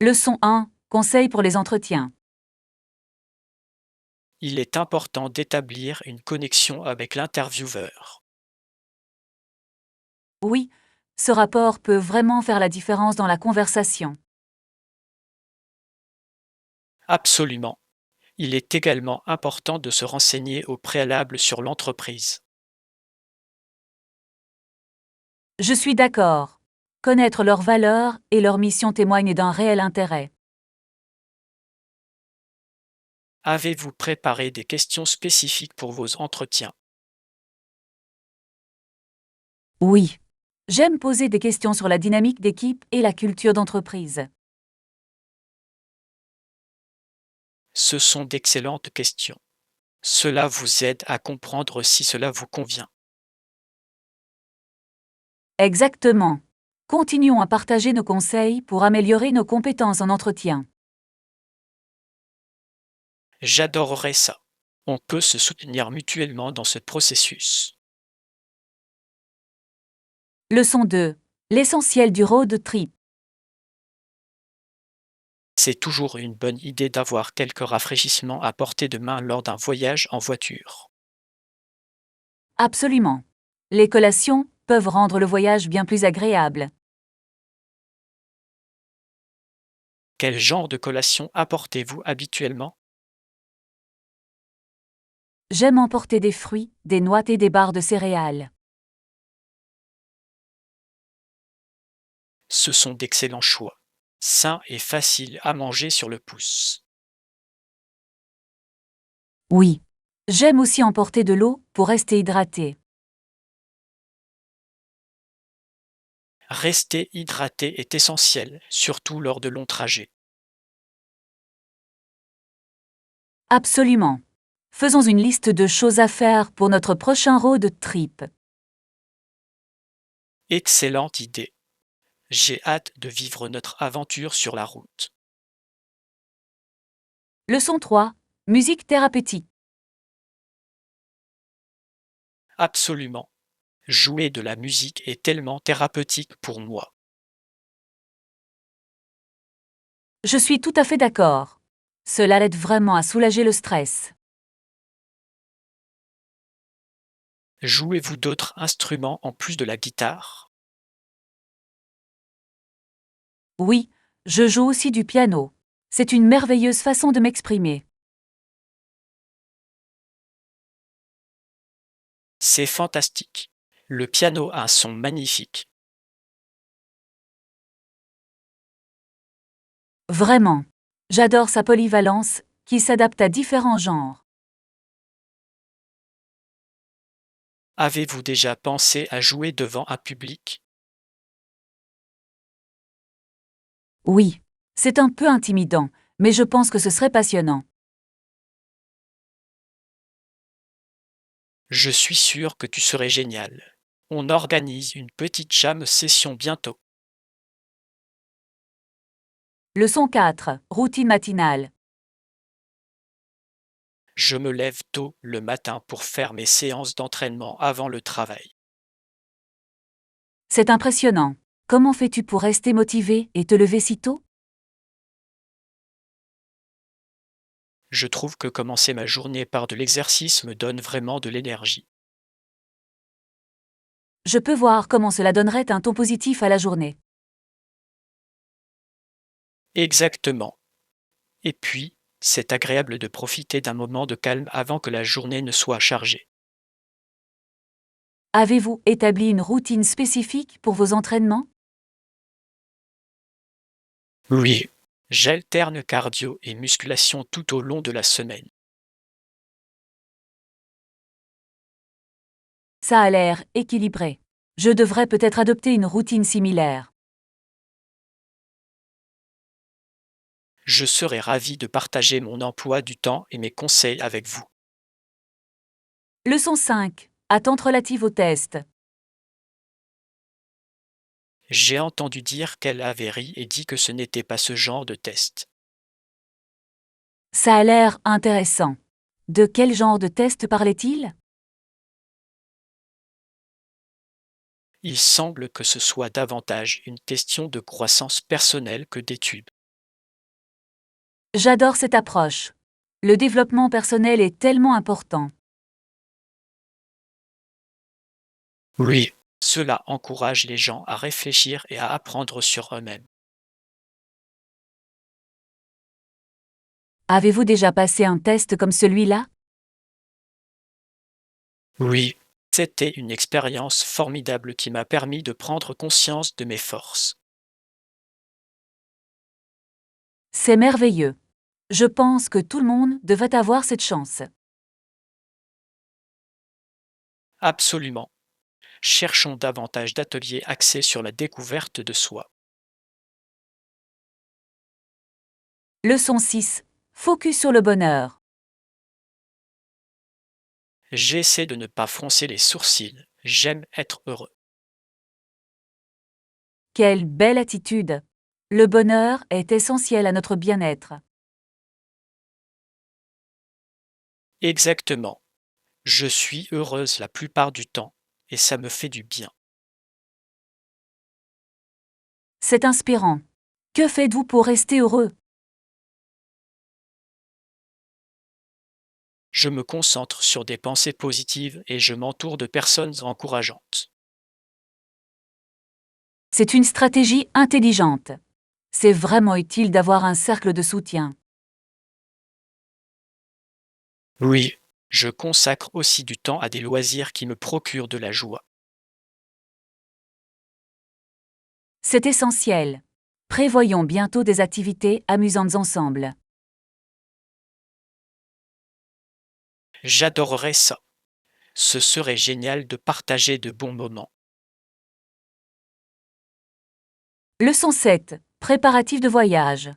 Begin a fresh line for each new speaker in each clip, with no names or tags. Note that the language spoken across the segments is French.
Leçon 1. Conseils pour les entretiens.
Il est important d'établir une connexion avec l'intervieweur.
Oui, ce rapport peut vraiment faire la différence dans la conversation.
Absolument. Il est également important de se renseigner au préalable sur l'entreprise.
Je suis d'accord. Connaître leurs valeurs et leur mission témoignent d'un réel intérêt.
Avez-vous préparé des questions spécifiques pour vos entretiens?
Oui. J'aime poser des questions sur la dynamique d'équipe et la culture d'entreprise.
Ce sont d'excellentes questions. Cela vous aide à comprendre si cela vous convient.
Exactement. Continuons à partager nos conseils pour améliorer nos compétences en entretien.
J'adorerais ça. On peut se soutenir mutuellement dans ce processus.
Leçon 2. L'essentiel du road trip.
C'est toujours une bonne idée d'avoir quelques rafraîchissements à portée de main lors d'un voyage en voiture.
Absolument. Les collations peuvent rendre le voyage bien plus agréable.
Quel genre de collation apportez-vous habituellement?
J'aime emporter des fruits, des noix et des barres de céréales.
Ce sont d'excellents choix, sains et faciles à manger sur le pouce.
Oui. J'aime aussi emporter de l'eau pour rester hydraté.
Rester hydraté est essentiel, surtout lors de longs trajets.
Absolument. Faisons une liste de choses à faire pour notre prochain road trip.
Excellente idée. J'ai hâte de vivre notre aventure sur la route.
Leçon 3. Musique thérapeutique.
Absolument. Jouer de la musique est tellement thérapeutique pour moi.
Je suis tout à fait d'accord. Cela l'aide vraiment à soulager le stress.
Jouez-vous d'autres instruments en plus de la guitare?
Oui, je joue aussi du piano. C'est une merveilleuse façon de m'exprimer.
C'est fantastique. Le piano a un son magnifique.
Vraiment. J'adore sa polyvalence, qui s'adapte à différents genres.
Avez-vous déjà pensé à jouer devant un public?
Oui. C'est un peu intimidant, mais je pense que ce serait passionnant.
Je suis sûr que tu serais génial. On organise une petite jam session bientôt.
Leçon 4. Routine matinale.
Je me lève tôt le matin pour faire mes séances d'entraînement avant le travail.
C'est impressionnant. Comment fais-tu pour rester motivé et te lever si tôt?
Je trouve que commencer ma journée par de l'exercice me donne vraiment de l'énergie.
Je peux voir comment cela donnerait un ton positif à la journée.
Exactement. Et puis, c'est agréable de profiter d'un moment de calme avant que la journée ne soit chargée.
Avez-vous établi une routine spécifique pour vos entraînements?
Oui, j'alterne cardio et musculation tout au long de la semaine.
Ça a l'air équilibré. Je devrais peut-être adopter une routine similaire.
Je serai ravi de partager mon emploi du temps et mes conseils avec vous.
Leçon 5. Attente relative au test.
J'ai entendu dire qu'elle avait ri et dit que ce n'était pas ce genre de test.
Ça a l'air intéressant. De quel genre de test parlait-il?
Il semble que ce soit davantage une question de croissance personnelle que d'études.
J'adore cette approche. Le développement personnel est tellement important.
Oui, cela encourage les gens à réfléchir et à apprendre sur eux-mêmes.
Avez-vous déjà passé un test comme celui-là?
Oui, c'était une expérience formidable qui m'a permis de prendre conscience de mes forces.
C'est merveilleux. Je pense que tout le monde devrait avoir cette chance.
Absolument. Cherchons davantage d'ateliers axés sur la découverte de soi.
Leçon 6. Focus sur le bonheur.
J'essaie de ne pas froncer les sourcils. J'aime être heureux.
Quelle belle attitude! Le bonheur est essentiel à notre bien-être.
Exactement. Je suis heureuse la plupart du temps et ça me fait du bien.
C'est inspirant. Que faites-vous pour rester heureux?
Je me concentre sur des pensées positives et je m'entoure de personnes encourageantes.
C'est une stratégie intelligente. C'est vraiment utile d'avoir un cercle de soutien.
Oui, je consacre aussi du temps à des loisirs qui me procurent de la joie.
C'est essentiel. Prévoyons bientôt des activités amusantes ensemble.
J'adorerais ça. Ce serait génial de partager de bons moments.
Leçon 7. Préparatifs de voyage.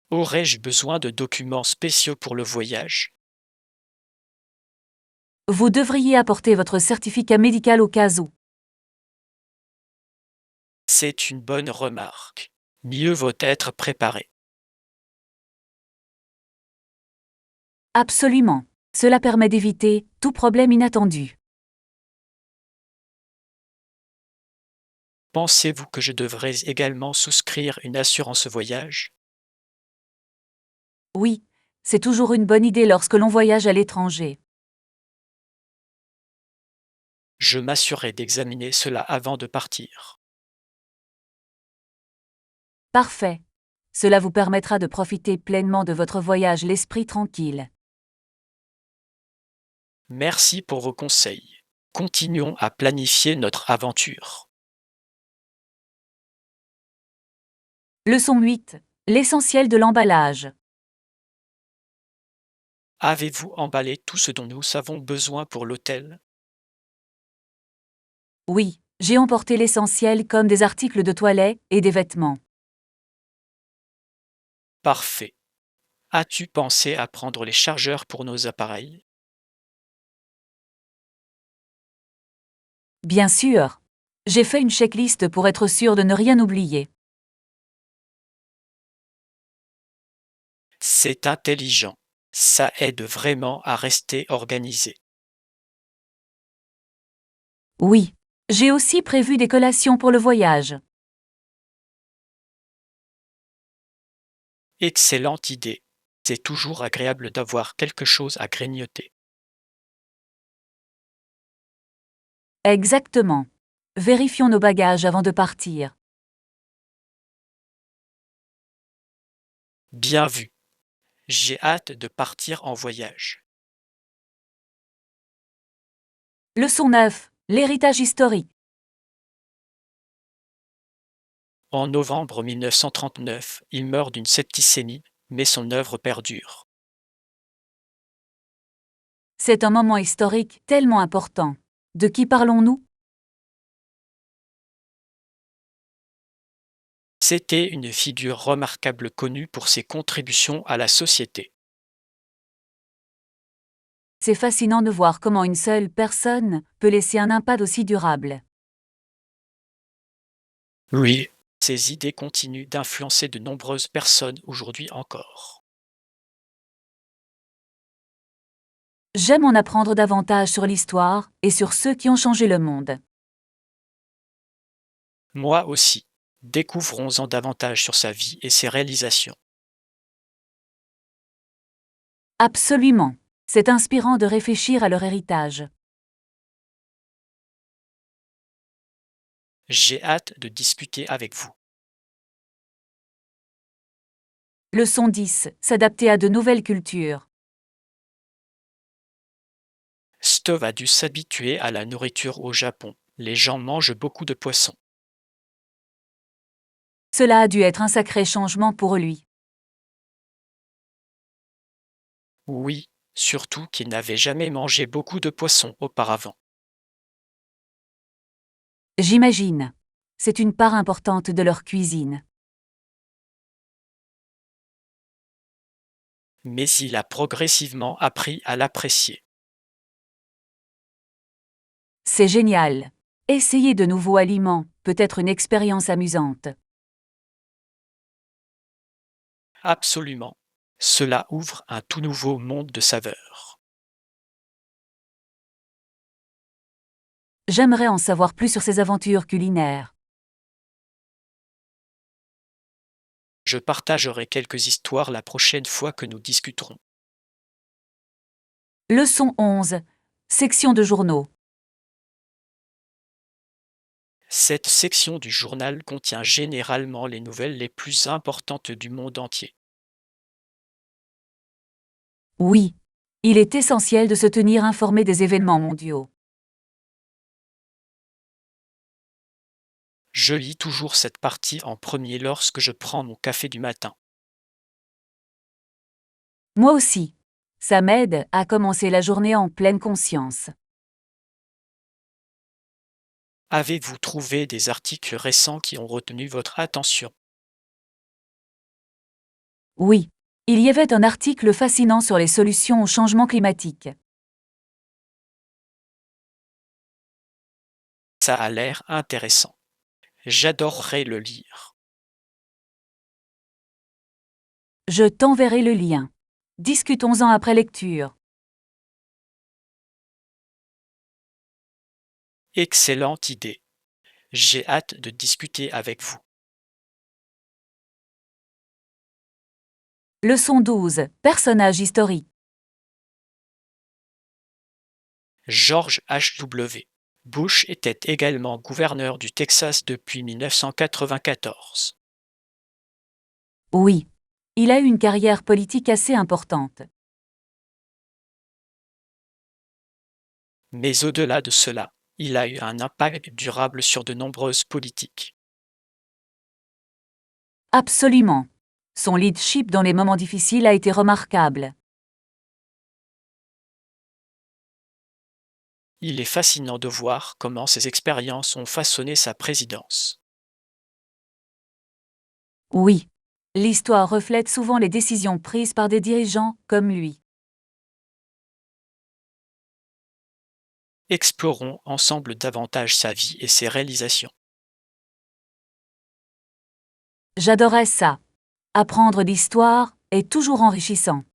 Aurais-je besoin de documents spéciaux pour le voyage?
Vous devriez apporter votre certificat médical au cas où.
C'est une bonne remarque. Mieux vaut être préparé.
Absolument. Cela permet d'éviter tout problème inattendu.
Pensez-vous que je devrais également souscrire une assurance voyage?
Oui, c'est toujours une bonne idée lorsque l'on voyage à l'étranger.
Je m'assurerai d'examiner cela avant de partir.
Parfait. Cela vous permettra de profiter pleinement de votre voyage l'esprit tranquille.
Merci pour vos conseils. Continuons à planifier notre aventure.
Leçon 8. L'essentiel de l'emballage.
Avez-vous emballé tout ce dont nous avons besoin pour l'hôtel?
Oui, j'ai emporté l'essentiel comme des articles de toilette et des vêtements.
Parfait. As-tu pensé à prendre les chargeurs pour nos appareils?
Bien sûr. J'ai fait une checklist pour être sûr de ne rien oublier.
C'est intelligent. Ça aide vraiment à rester organisé.
Oui. J'ai aussi prévu des collations pour le voyage.
Excellente idée. C'est toujours agréable d'avoir quelque chose à grignoter.
Exactement. Vérifions nos bagages avant de partir.
Bien vu. J'ai hâte de partir en voyage.
Leçon 9. L'héritage historique.
En novembre 1939, il meurt d'une septicémie, mais son œuvre perdure.
C'est un moment historique tellement important. De qui parlons-nous?
C'était une figure remarquable connue pour ses contributions à la société.
C'est fascinant de voir comment une seule personne peut laisser un impact aussi durable.
Oui, ses idées continuent d'influencer de nombreuses personnes aujourd'hui encore.
J'aime en apprendre davantage sur l'histoire et sur ceux qui ont changé le monde.
Moi aussi. Découvrons-en davantage sur sa vie et ses réalisations.
Absolument. C'est inspirant de réfléchir à leur héritage.
J'ai hâte de discuter avec vous.
Leçon 10. S'adapter à de nouvelles cultures.
Stove a dû s'habituer à la nourriture au Japon. Les gens mangent beaucoup de poissons.
Cela a dû être un sacré changement pour lui.
Oui, surtout qu'il n'avait jamais mangé beaucoup de poissons auparavant.
J'imagine. C'est une part importante de leur cuisine.
Mais il a progressivement appris à l'apprécier.
C'est génial. Essayer de nouveaux aliments peut être une expérience amusante.
Absolument. Cela ouvre un tout nouveau monde de saveurs.
J'aimerais en savoir plus sur ses aventures culinaires.
Je partagerai quelques histoires la prochaine fois que nous discuterons.
Leçon 11. Section de journaux.
Cette section du journal contient généralement les nouvelles les plus importantes du monde entier.
Oui. Il est essentiel de se tenir informé des événements mondiaux.
Je lis toujours cette partie en premier lorsque je prends mon café du matin.
Moi aussi. Ça m'aide à commencer la journée en pleine conscience.
Avez-vous trouvé des articles récents qui ont retenu votre attention?
Oui. Il y avait un article fascinant sur les solutions au changement climatique.
Ça a l'air intéressant. J'adorerais le lire.
Je t'enverrai le lien. Discutons-en après lecture.
Excellente idée. J'ai hâte de discuter avec vous.
Leçon 12. Personnages historiques.
George H.W. Bush était également gouverneur du Texas depuis 1994.
Oui. Il a eu une carrière politique assez importante.
Mais au-delà de cela, il a eu un impact durable sur de nombreuses politiques.
Absolument. Son leadership dans les moments difficiles a été remarquable.
Il est fascinant de voir comment ces expériences ont façonné sa présidence.
Oui. L'histoire reflète souvent les décisions prises par des dirigeants comme lui.
Explorons ensemble davantage sa vie et ses réalisations.
J'adorais ça. Apprendre d'histoire est toujours enrichissant.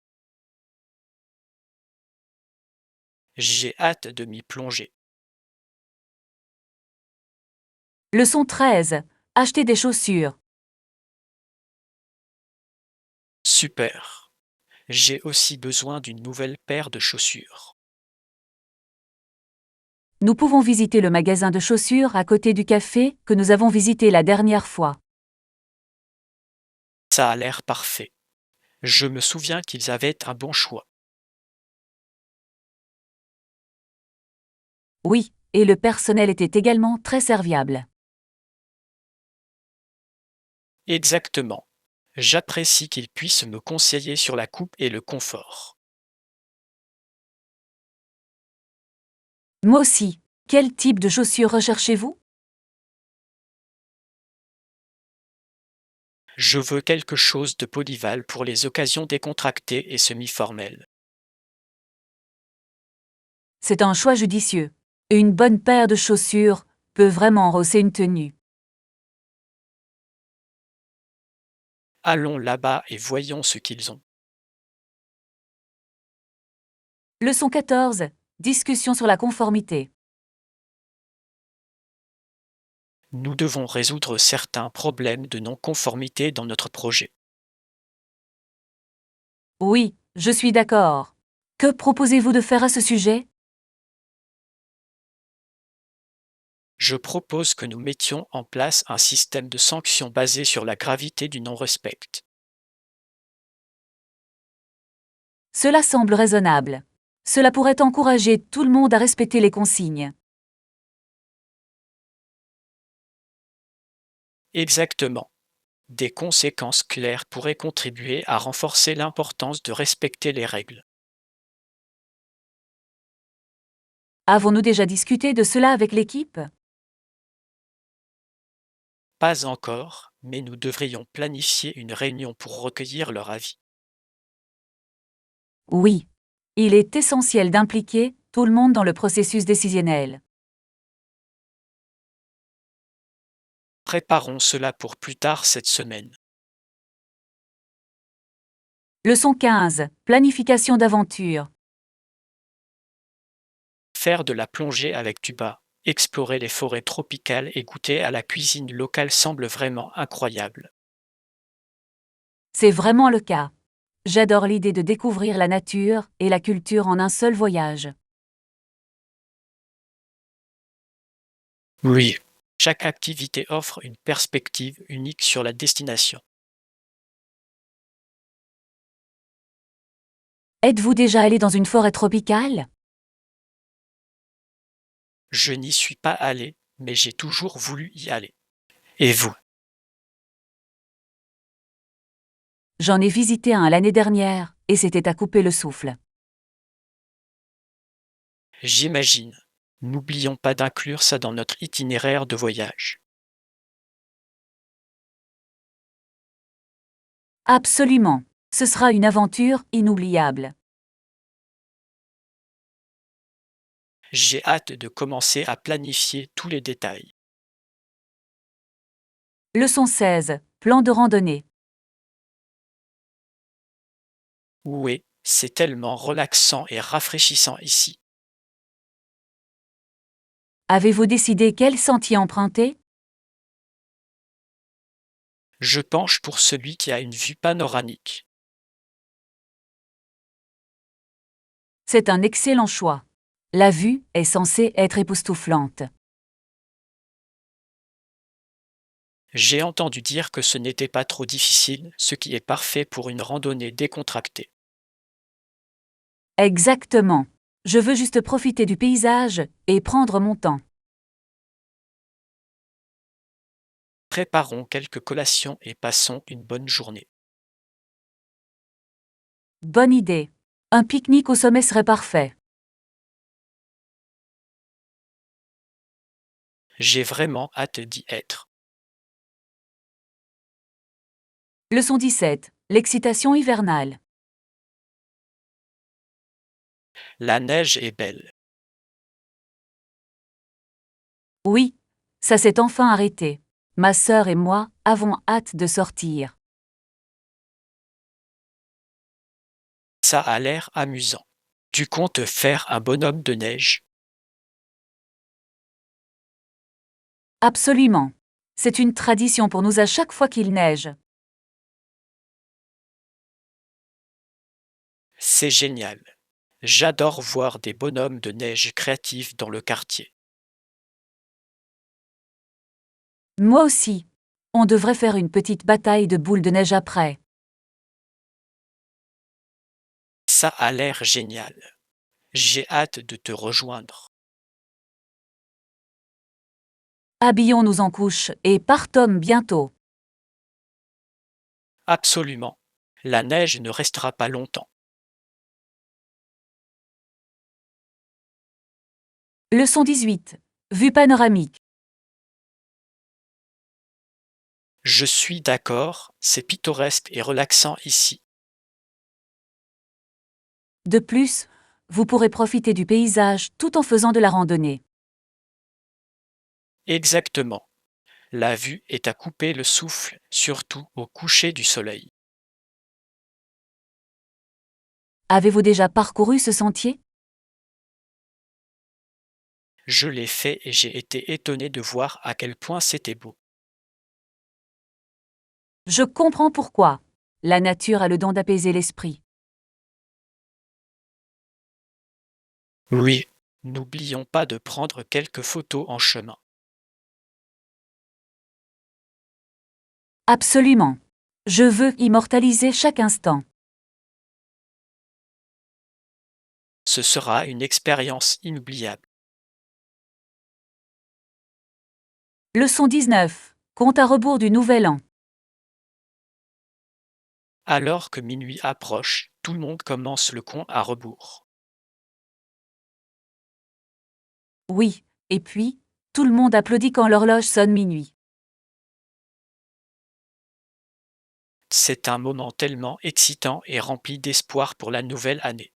J'ai hâte de m'y plonger.
Leçon 13. Acheter des chaussures.
Super. J'ai aussi besoin d'une nouvelle paire de chaussures.
Nous pouvons visiter le magasin de chaussures à côté du café que nous avons visité la dernière fois.
Ça a l'air parfait. Je me souviens qu'ils avaient un bon choix.
Oui, et le personnel était également très serviable.
Exactement. J'apprécie qu'ils puissent me conseiller sur la coupe et le confort.
Moi aussi. Quel type de chaussures recherchez-vous?
Je veux quelque chose de polyvalent pour les occasions décontractées et semi-formelles.
C'est un choix judicieux. Une bonne paire de chaussures peut vraiment rosser une tenue.
Allons là-bas et voyons ce qu'ils ont.
Leçon 14. Discussion sur la conformité.
Nous devons résoudre certains problèmes de non-conformité dans notre projet.
Oui, je suis d'accord. Que proposez-vous de faire à ce sujet?
Je propose que nous mettions en place un système de sanctions basé sur la gravité du non-respect.
Cela semble raisonnable. Cela pourrait encourager tout le monde à respecter les consignes.
Exactement. Des conséquences claires pourraient contribuer à renforcer l'importance de respecter les règles.
Avons-nous déjà discuté de cela avec l'équipe?
Pas encore, mais nous devrions planifier une réunion pour recueillir leur avis.
Oui. Il est essentiel d'impliquer tout le monde dans le processus décisionnel.
Préparons cela pour plus tard cette semaine.
Leçon 15. Planification d'aventure.
Faire de la plongée avec tuba, explorer les forêts tropicales et goûter à la cuisine locale semble vraiment incroyable.
C'est vraiment le cas. J'adore l'idée de découvrir la nature et la culture en un seul voyage.
Oui. Chaque activité offre une perspective unique sur la destination.
Êtes-vous déjà allé dans une forêt tropicale?
Je n'y suis pas allé, mais j'ai toujours voulu y aller. Et vous?
J'en ai visité un l'année dernière, et c'était à couper le souffle.
J'imagine. N'oublions pas d'inclure ça dans notre itinéraire de voyage.
Absolument. Ce sera une aventure inoubliable.
J'ai hâte de commencer à planifier tous les détails.
Leçon 16. Plan de randonnée.
Oui, c'est tellement relaxant et rafraîchissant ici.
Avez-vous décidé quel sentier emprunter?
Je penche pour celui qui a une vue panoramique.
C'est un excellent choix. La vue est censée être époustouflante.
J'ai entendu dire que ce n'était pas trop difficile, ce qui est parfait pour une randonnée décontractée.
Exactement. Je veux juste profiter du paysage et prendre mon temps.
Préparons quelques collations et passons une bonne journée.
Bonne idée. Un pique-nique au sommet serait parfait.
J'ai vraiment hâte d'y être.
Leçon 17. L'excitation hivernale.
La neige est belle.
Oui, ça s'est enfin arrêté. Ma sœur et moi avons hâte de sortir.
Ça a l'air amusant. Tu comptes faire un bonhomme de neige?
Absolument. C'est une tradition pour nous à chaque fois qu'il neige.
C'est génial. J'adore voir des bonhommes de neige créatifs dans le quartier.
Moi aussi. On devrait faire une petite bataille de boules de neige après.
Ça a l'air génial. J'ai hâte de te rejoindre.
Habillons-nous en couche et partons bientôt.
Absolument. La neige ne restera pas longtemps.
Leçon 18. Vue panoramique.
Je suis d'accord, c'est pittoresque et relaxant ici.
De plus, vous pourrez profiter du paysage tout en faisant de la randonnée.
Exactement. La vue est à couper le souffle, surtout au coucher du soleil.
Avez-vous déjà parcouru ce sentier?
Je l'ai fait et j'ai été étonné de voir à quel point c'était beau.
Je comprends pourquoi. La nature a le don d'apaiser l'esprit.
Oui, n'oublions pas de prendre quelques photos en chemin.
Absolument. Je veux immortaliser chaque instant.
Ce sera une expérience inoubliable.
Leçon 19. Compte à rebours du Nouvel An.
Alors que minuit approche, tout le monde commence le compte à rebours.
Oui, et puis, tout le monde applaudit quand l'horloge sonne minuit.
C'est un moment tellement excitant et rempli d'espoir pour la nouvelle année.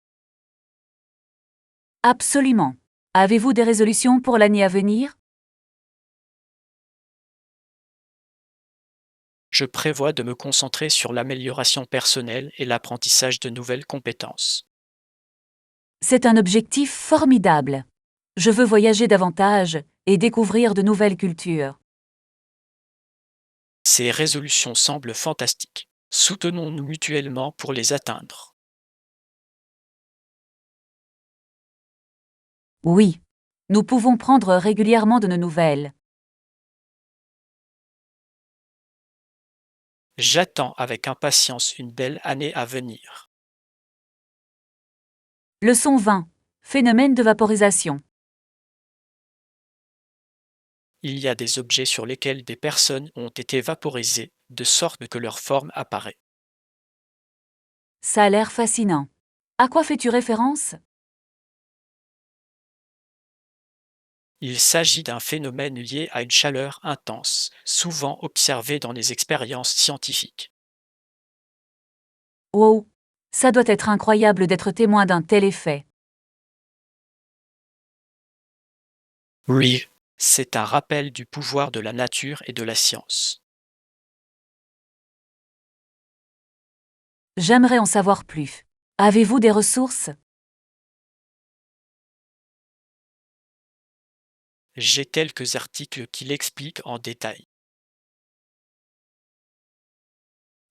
Absolument. Avez-vous des résolutions pour l'année à venir?
Je prévois de me concentrer sur l'amélioration personnelle et l'apprentissage de nouvelles compétences.
C'est un objectif formidable. Je veux voyager davantage et découvrir de nouvelles cultures.
Ces résolutions semblent fantastiques. Soutenons-nous mutuellement pour les atteindre.
Oui. Nous pouvons prendre régulièrement de nos nouvelles.
J'attends avec impatience une belle année à venir.
Leçon 20. Phénomène de vaporisation.
Il y a des objets sur lesquels des personnes ont été vaporisées, de sorte que leur forme apparaît.
Ça a l'air fascinant. À quoi fais-tu référence?
Il s'agit d'un phénomène lié à une chaleur intense, souvent observé dans les expériences scientifiques.
Wow. Ça doit être incroyable d'être témoin d'un tel effet.
Oui, c'est un rappel du pouvoir de la nature et de la science.
J'aimerais en savoir plus. Avez-vous des ressources?
J'ai quelques articles qui l'expliquent en détail.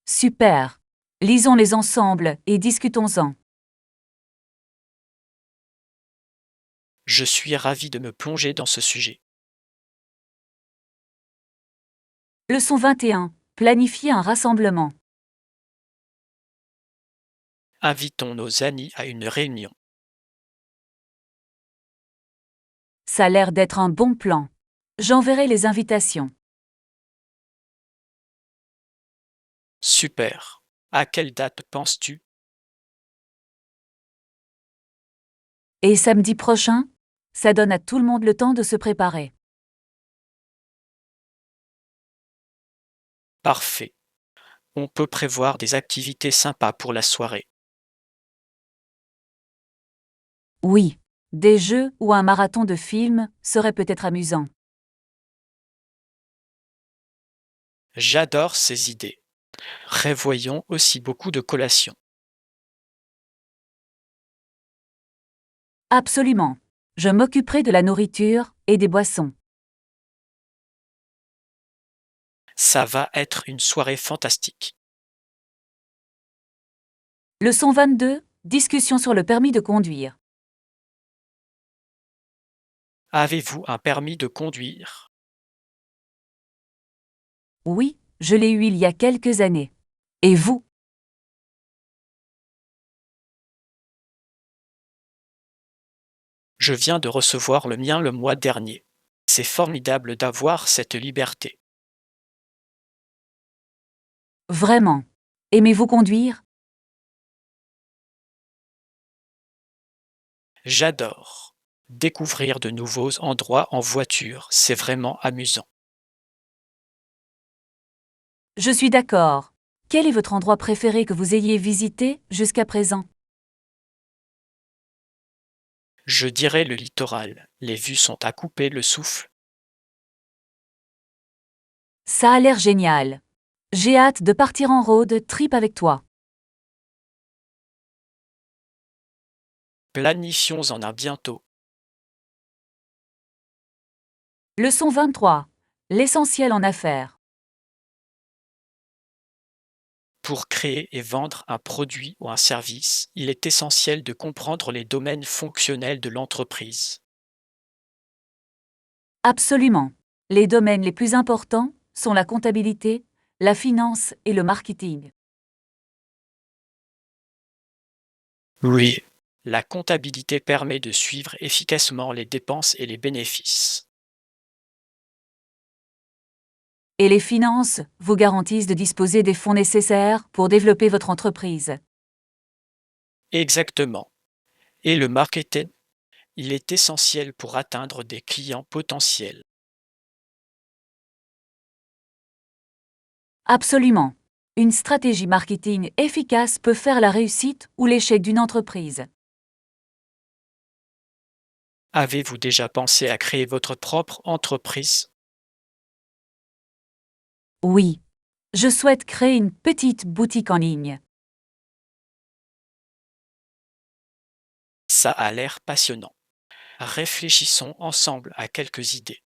Super. Lisons-les ensemble et discutons-en.
Je suis ravi de me plonger dans ce sujet.
Leçon 21. Planifier un rassemblement.
Invitons nos amis à une réunion.
Ça a l'air d'être un bon plan. J'enverrai les invitations.
Super. À quelle date penses-tu?
Et samedi prochain? Ça donne à tout le monde le temps de se préparer.
Parfait. On peut prévoir des activités sympas pour la soirée.
Oui. Des jeux ou un marathon de films serait peut-être amusant.
J'adore ces idées. Prévoyons aussi beaucoup de collations.
Absolument. Je m'occuperai de la nourriture et des boissons.
Ça va être une soirée fantastique.
Leçon 22. Discussion sur le permis de conduire.
Avez-vous un permis de conduire?
Oui, je l'ai eu il y a quelques années. Et vous?
Je viens de recevoir le mien le mois dernier. C'est formidable d'avoir cette liberté.
Vraiment. Aimez-vous conduire?
J'adore. Découvrir de nouveaux endroits en voiture, c'est vraiment amusant.
Je suis d'accord. Quel est votre endroit préféré que vous ayez visité jusqu'à présent?
Je dirais le littoral. Les vues sont à couper le souffle.
Ça a l'air génial. J'ai hâte de partir en road trip avec toi.
Planifions en un bientôt.
Leçon 23. L'essentiel en affaires.
Pour créer et vendre un produit ou un service, il est essentiel de comprendre les domaines fonctionnels de l'entreprise.
Absolument. Les domaines les plus importants sont la comptabilité, la finance et le marketing.
Oui. La comptabilité permet de suivre efficacement les dépenses et les bénéfices.
Et les finances vous garantissent de disposer des fonds nécessaires pour développer votre entreprise.
Exactement. Et le marketing, il est essentiel pour atteindre des clients potentiels.
Absolument. Une stratégie marketing efficace peut faire la réussite ou l'échec d'une entreprise.
Avez-vous déjà pensé à créer votre propre entreprise?
Oui. Je souhaite créer une petite boutique en ligne.
Ça a l'air passionnant. Réfléchissons ensemble à quelques idées.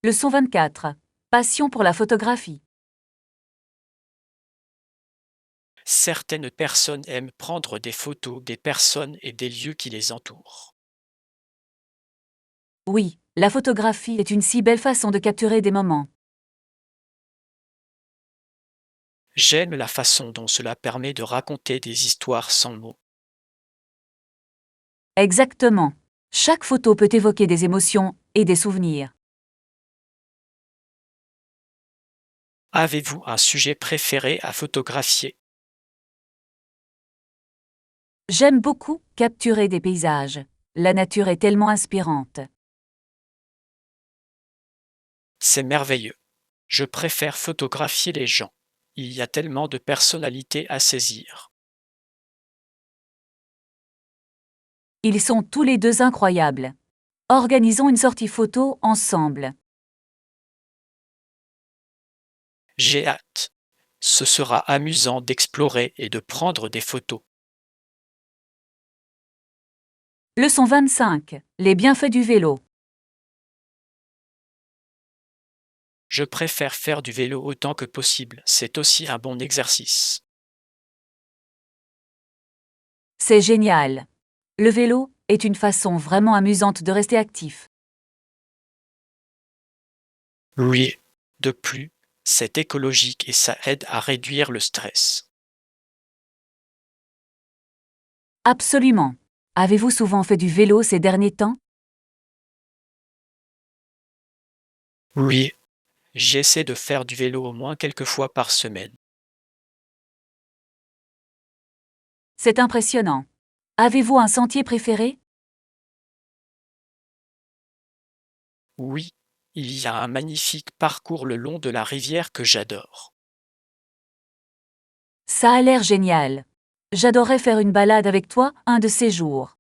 Leçon 24. Passion pour la photographie.
Certaines personnes aiment prendre des photos des personnes et des lieux qui les entourent.
Oui, la photographie est une si belle façon de capturer des moments.
J'aime la façon dont cela permet de raconter des histoires sans mots.
Exactement. Chaque photo peut évoquer des émotions et des souvenirs.
Avez-vous un sujet préféré à photographier?
J'aime beaucoup capturer des paysages. La nature est tellement inspirante.
C'est merveilleux. Je préfère photographier les gens. Il y a tellement de personnalités à saisir.
Ils sont tous les deux incroyables. Organisons une sortie photo ensemble.
J'ai hâte. Ce sera amusant d'explorer et de prendre des photos.
Leçon 25. Les bienfaits du vélo.
Je préfère faire du vélo autant que possible. C'est aussi un bon exercice.
C'est génial. Le vélo est une façon vraiment amusante de rester actif.
Oui. De plus, c'est écologique et ça aide à réduire le stress.
Absolument. Avez-vous souvent fait du vélo ces derniers temps?
Oui. J'essaie de faire du vélo au moins quelques fois par semaine.
C'est impressionnant. Avez-vous un sentier préféré?
Oui. Il y a un magnifique parcours le long de la rivière que j'adore.
Ça a l'air génial. J'adorerais faire une balade avec toi un de ces jours.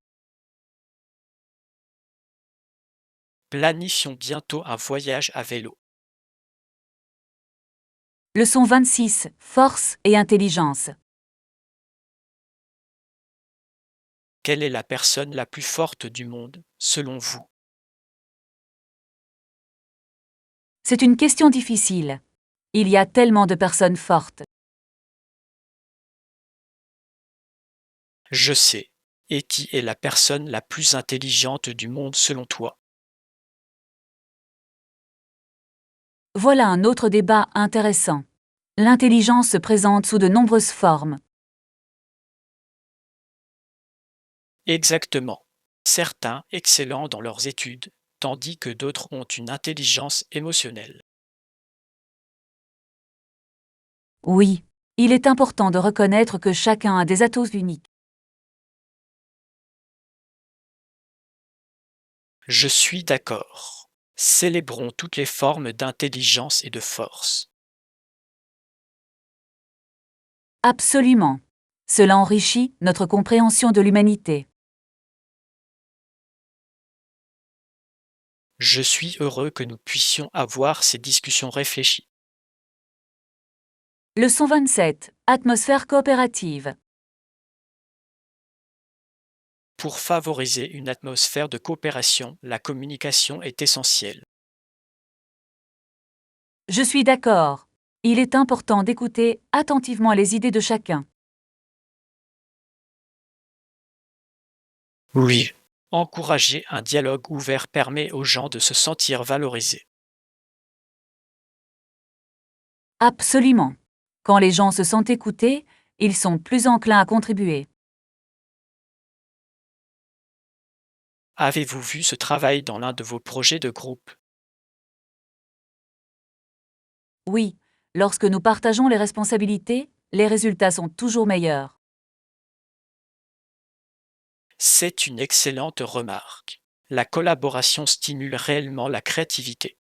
Planifions bientôt un voyage à vélo.
Leçon 26. Force et intelligence.
Quelle est la personne la plus forte du monde, selon vous?
C'est une question difficile. Il y a tellement de personnes fortes.
Je sais. Et qui est la personne la plus intelligente du monde selon toi?
Voilà un autre débat intéressant. L'intelligence se présente sous de nombreuses formes.
Exactement. Certains excellents dans leurs études, tandis que d'autres ont une intelligence émotionnelle.
Oui, il est important de reconnaître que chacun a des atouts uniques.
Je suis d'accord. Célébrons toutes les formes d'intelligence et de force.
Absolument. Cela enrichit notre compréhension de l'humanité.
Je suis heureux que nous puissions avoir ces discussions réfléchies.
Leçon 27. Atmosphère coopérative.
Pour favoriser une atmosphère de coopération, la communication est essentielle.
Je suis d'accord. Il est important d'écouter attentivement les idées de chacun.
Oui. Encourager un dialogue ouvert permet aux gens de se sentir valorisés.
Absolument. Quand les gens se sentent écoutés, ils sont plus enclins à contribuer.
Avez-vous vu ce travail dans l'un de vos projets de groupe?
Oui, lorsque nous partageons les responsabilités, les résultats sont toujours meilleurs.
C'est une excellente remarque. La collaboration stimule réellement la créativité.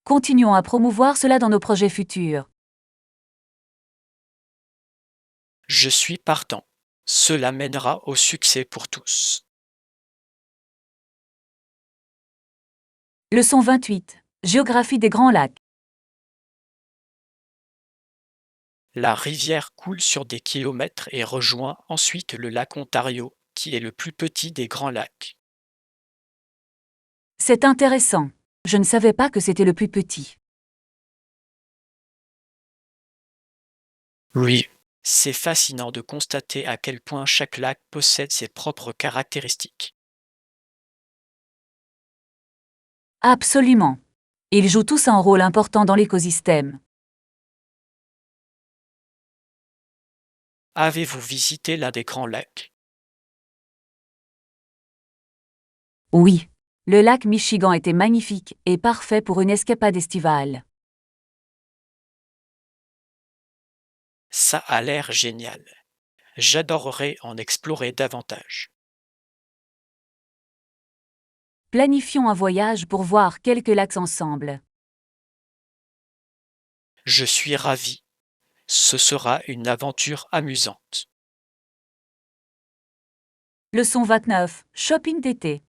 Continuons à promouvoir cela dans nos projets futurs.
Je suis partant. Cela mènera au succès pour tous.
Leçon 28. Géographie des Grands Lacs.
La rivière coule sur des kilomètres et rejoint ensuite le lac Ontario, qui est le plus petit des grands lacs.
C'est intéressant. Je ne savais pas que c'était le plus petit.
Oui, c'est fascinant de constater à quel point chaque lac possède ses propres caractéristiques.
Absolument. Ils jouent tous un rôle important dans l'écosystème.
Avez-vous visité l'un des grands lacs?
Oui. Le lac Michigan était magnifique et parfait pour une escapade estivale.
Ça a l'air génial. J'adorerais en explorer davantage.
Planifions un voyage pour voir quelques lacs ensemble.
Je suis ravi. Ce sera une aventure amusante.
Leçon 29. Shopping d'été.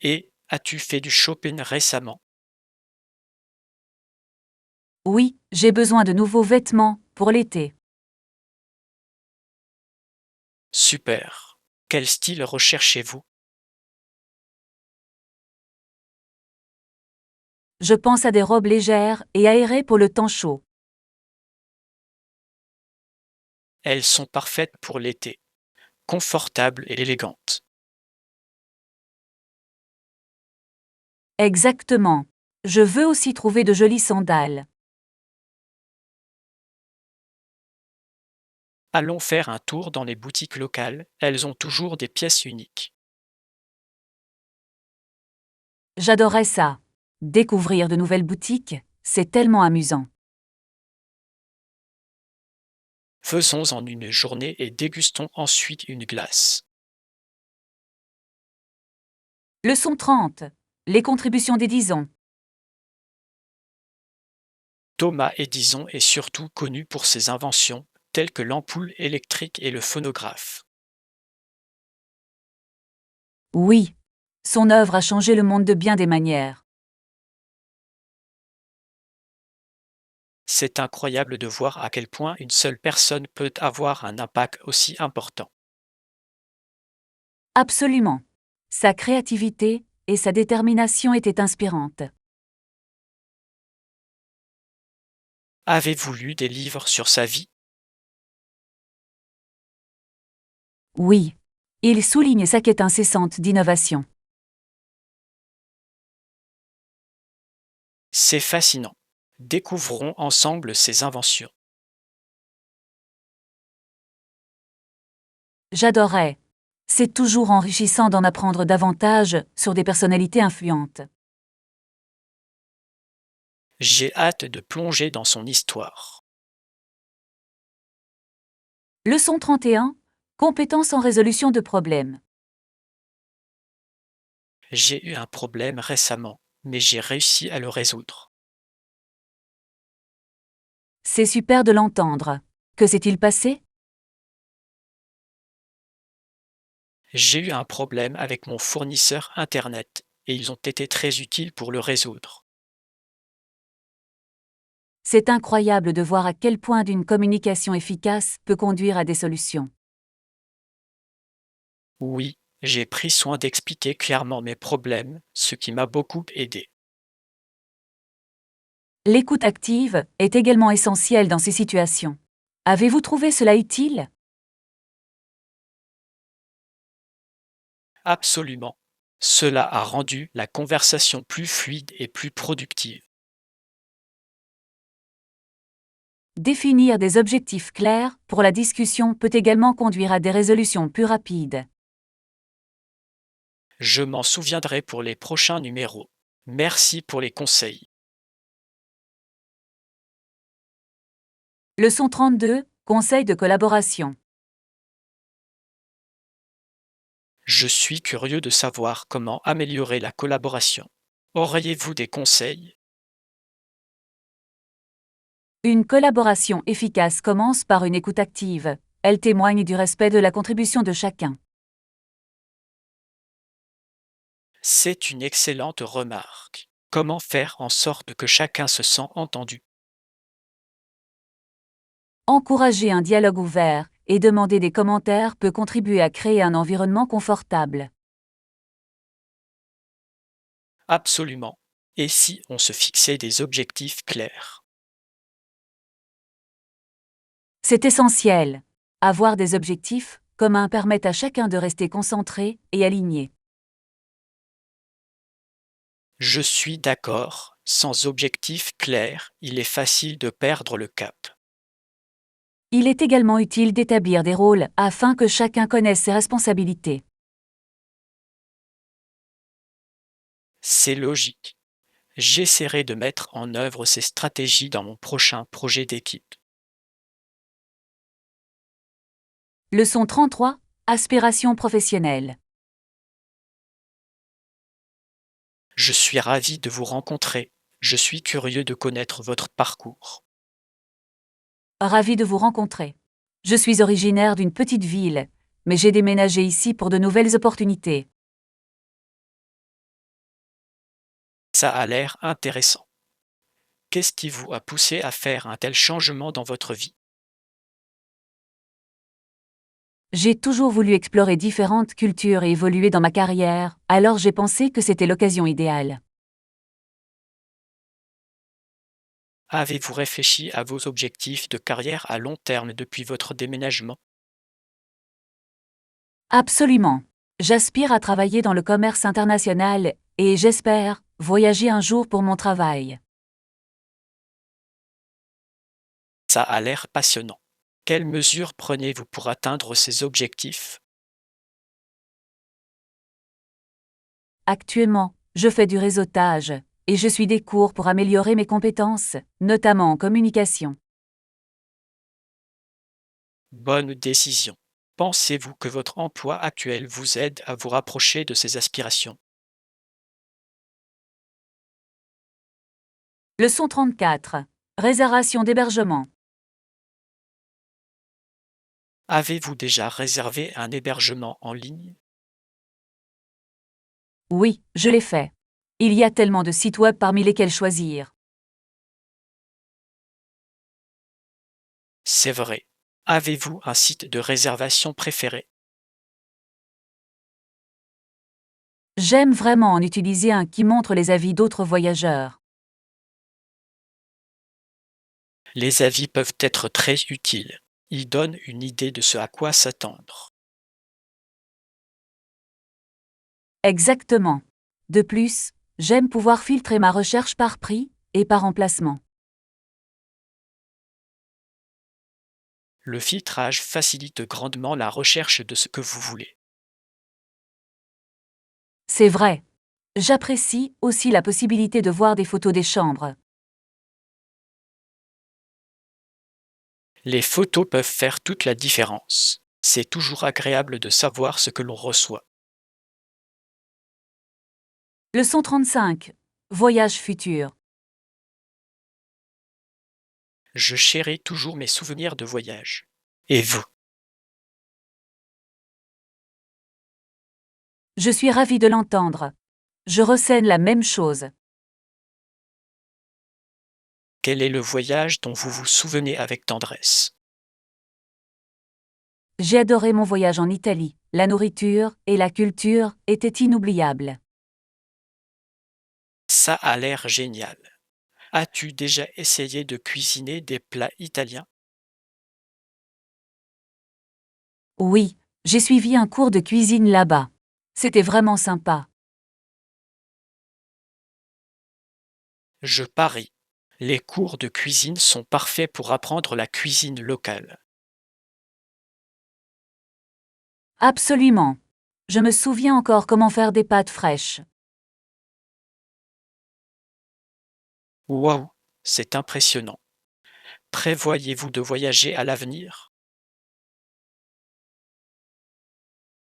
Et as-tu fait du shopping récemment?
Oui, j'ai besoin de nouveaux vêtements pour l'été.
Super. Quel style recherchez-vous?
Je pense à des robes légères et aérées pour le temps chaud.
Elles sont parfaites pour l'été, confortables et élégantes.
Exactement. Je veux aussi trouver de jolies sandales.
Allons faire un tour dans les boutiques locales, elles ont toujours des pièces uniques.
J'adorais ça. Découvrir de nouvelles boutiques, c'est tellement amusant.
Faisons-en une journée et dégustons ensuite une glace.
Leçon 30. Les contributions d'Edison.
Thomas Edison est surtout connu pour ses inventions, telles que l'ampoule électrique et le phonographe.
Oui. Son œuvre a changé le monde de bien des manières.
C'est incroyable de voir à quel point une seule personne peut avoir un impact aussi important.
Absolument. Sa créativité et sa détermination étaient inspirantes.
Avez-vous lu des livres sur sa vie?
Oui. Il souligne sa quête incessante d'innovation.
C'est fascinant. Découvrons ensemble ses inventions.
J'adorais. C'est toujours enrichissant d'en apprendre davantage sur des personnalités influentes.
J'ai hâte de plonger dans son histoire.
Leçon 31. Compétences en résolution de problèmes.
J'ai eu un problème récemment, mais j'ai réussi à le résoudre.
C'est super de l'entendre. Que s'est-il passé?
J'ai eu un problème avec mon fournisseur Internet et ils ont été très utiles pour le résoudre.
C'est incroyable de voir à quel point une communication efficace peut conduire à des solutions.
Oui, j'ai pris soin d'expliquer clairement mes problèmes, ce qui m'a beaucoup aidé.
L'écoute active est également essentielle dans ces situations. Avez-vous trouvé cela utile?
Absolument. Cela a rendu la conversation plus fluide et plus productive.
Définir des objectifs clairs pour la discussion peut également conduire à des résolutions plus rapides.
Je m'en souviendrai pour les prochains numéros. Merci pour les conseils.
Leçon 32. Conseil de collaboration.
Je suis curieux de savoir comment améliorer la collaboration. Auriez-vous des conseils?
Une collaboration efficace commence par une écoute active. Elle témoigne du respect de la contribution de chacun.
C'est une excellente remarque. Comment faire en sorte que chacun se sent entendu?
Encourager un dialogue ouvert et demander des commentaires peut contribuer à créer un environnement confortable.
Absolument. Et si on se fixait des objectifs clairs?
C'est essentiel. Avoir des objectifs communs permet à chacun de rester concentré et aligné.
Je suis d'accord, sans objectif clair, il est facile de perdre le cap.
Il est également utile d'établir des rôles afin que chacun connaisse ses responsabilités.
C'est logique. J'essaierai de mettre en œuvre ces stratégies dans mon prochain projet d'équipe.
Leçon 33. Aspiration professionnelle.
Je suis ravi de vous rencontrer. Je suis curieux de connaître votre parcours.
Ravi de vous rencontrer. Je suis originaire d'une petite ville, mais j'ai déménagé ici pour de nouvelles opportunités.
Ça a l'air intéressant. Qu'est-ce qui vous a poussé à faire un tel changement dans votre vie?
J'ai toujours voulu explorer différentes cultures et évoluer dans ma carrière, alors j'ai pensé que c'était l'occasion idéale.
Avez-vous réfléchi à vos objectifs de carrière à long terme depuis votre déménagement?
Absolument. J'aspire à travailler dans le commerce international et j'espère voyager un jour pour mon travail.
Ça a l'air passionnant. Quelles mesures prenez-vous pour atteindre ces objectifs?
Actuellement, je fais du réseautage et je suis des cours pour améliorer mes compétences, notamment en communication.
Bonne décision. Pensez-vous que votre emploi actuel vous aide à vous rapprocher de ces aspirations?
Leçon 34. Réservation d'hébergement.
Avez-vous déjà réservé un hébergement en ligne?
Oui, je l'ai fait. Il y a tellement de sites web parmi lesquels choisir.
C'est vrai. Avez-vous un site de réservation préféré?
J'aime vraiment en utiliser un qui montre les avis d'autres voyageurs.
Les avis peuvent être très utiles. Ils donnent une idée de ce à quoi s'attendre.
Exactement. De plus, j'aime pouvoir filtrer ma recherche par prix et par emplacement.
Le filtrage facilite grandement la recherche de ce que vous voulez.
C'est vrai. J'apprécie aussi la possibilité de voir des photos des chambres.
Les photos peuvent faire toute la différence. C'est toujours agréable de savoir ce que l'on reçoit.
Leçon 35. Voyage futur.
Je chéris toujours mes souvenirs de voyage. Et vous?
Je suis ravie de l'entendre. Je ressens la même chose.
Quel est le voyage dont vous vous souvenez avec tendresse?
J'ai adoré mon voyage en Italie, la nourriture et la culture étaient inoubliables.
Ça a l'air génial. As-tu déjà essayé de cuisiner des plats italiens?
Oui, j'ai suivi un cours de cuisine là-bas. C'était vraiment sympa.
Je parie. Les cours de cuisine sont parfaits pour apprendre la cuisine locale.
Absolument. Je me souviens encore comment faire des pâtes fraîches.
Waouh, c'est impressionnant. Prévoyez-vous de voyager à l'avenir?